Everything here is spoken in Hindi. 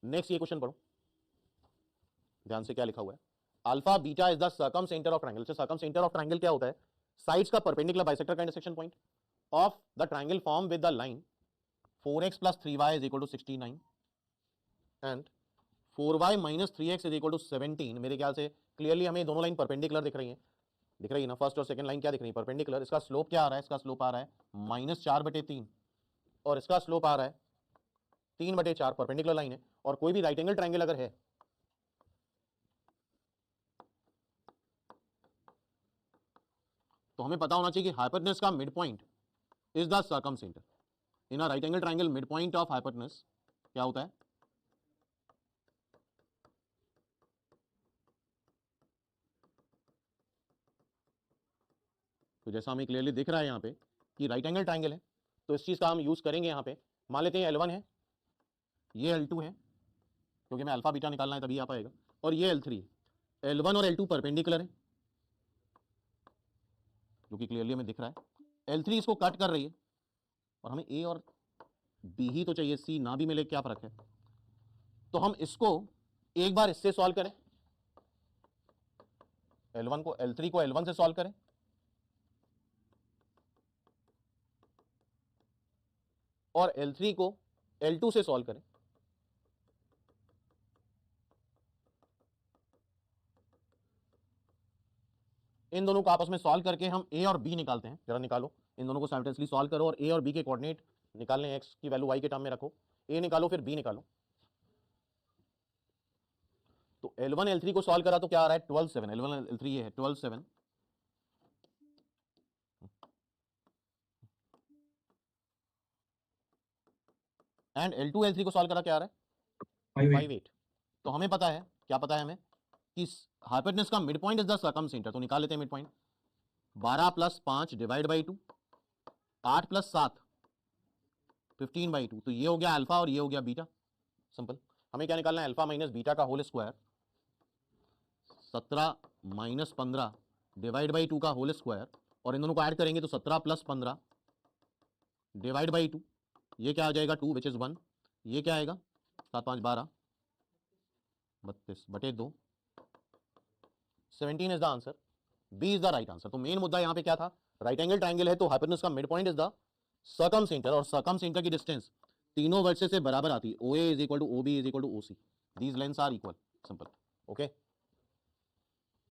नेक्स्ट ये क्वेश्चन पढ़ो ध्यान से, क्या लिखा हुआ है, alpha beta is the circum centre of triangle. Circum centre of triangle क्या होता है, साइड्स का परपेंडिकुलर बाइसेक्टर का intersection point of the triangle form with the line 4x + 3y = 69 and 4y - 3x = 17। मेरे ख्याल से क्लियरली हमें दोनों लाइन परपेंडिकुलर दिख रही है ना, फर्स्ट और सेकंड लाइन क्या दिख रही है, परपेंडिकुलर। इसका स्लोप क्या आ रहा है, इसका स्लोप आ रहा है -4/3 और इसका स्लोप आ रहा है 3/4, परपेंडिकुलर लाइन है। और कोई भी राइट एंगल ट्रायंगल अगर है तो हमें पता होना चाहिए कि हाइपोटेनस का mid point is the circum centre. In a right angle triangle mid point of hypotenuse क्या होता है, तो जैसा हमें क्लियरली दिख रहा है यहां पे कि राइट एंगल ट्रायंगल है, तो इस चीज का हम यूज करेंगे। यहां पे मान लेते हैं L1 है, ये L2 है, क्योंकि मैं अल्फा बीटा निकालना है तभी आ पाएगा, और ये L3 है। L1 और L2 परपेंडिकुलर है, जो कि क्लियरली हमें दिख रहा है। L3 इसको कट कर रही है और हमें A और B ही तो चाहिए, C ना भी मिले क्या फर्क है। तो हम इसको एक बार इससे सॉल्व करें, L3 को L1 से सॉल्व करें और L3 को L2 से सॉल्व करें। इन दोनों को आपस में सॉल्व करके हम A और B निकालते हैं। जरा निकालो, इन दोनों को साइमल्टेनियसली सॉल्व करो और A और B के कोऑर्डिनेट निकालने, x की वैल्यू y के टर्म में रखो, A निकालो फिर B निकालो। तो L1 L3 को सॉल्व करा तो क्या आ रहा है, 12 7। L1 L3 ये है 12 7 एंड L2 L3 को सॉल्व करा क्या आ रहा है, 5 8। तो हमें पता है, क्या पता है हमें कि हाइपोटेनस का mid point is the circum centre. तो निकाल लेते हैं मिड पॉइंट, 12 + 5 / 2, 8 + 7 15/2। तो ये हो गया अल्फा और ये हो गया बीटा, सिंपल। हमें क्या निकालना है, अल्फा माइनस बीटा का होल स्क्वायर, 17 - 15 / 2 का होल स्क्वायर, और इन दोनों को ऐड करेंगे तो 17 + 15 / 2, ये क्या आ जाएगा 2 विच इज 1, ये क्या आएगा 7 5 12 32/2, 17 is the answer, B is the right answer. तो मेन मुद्दा यहां पे क्या था, राइट एंगल ट्रायंगल है तो हाइपोटेनस का mid point is the circum centre, और सर्कम सेंटर की डिस्टेंस तीनों वर्सेस से बराबर आती है, OA = OB = OC, these lengths are equal, simple, okay.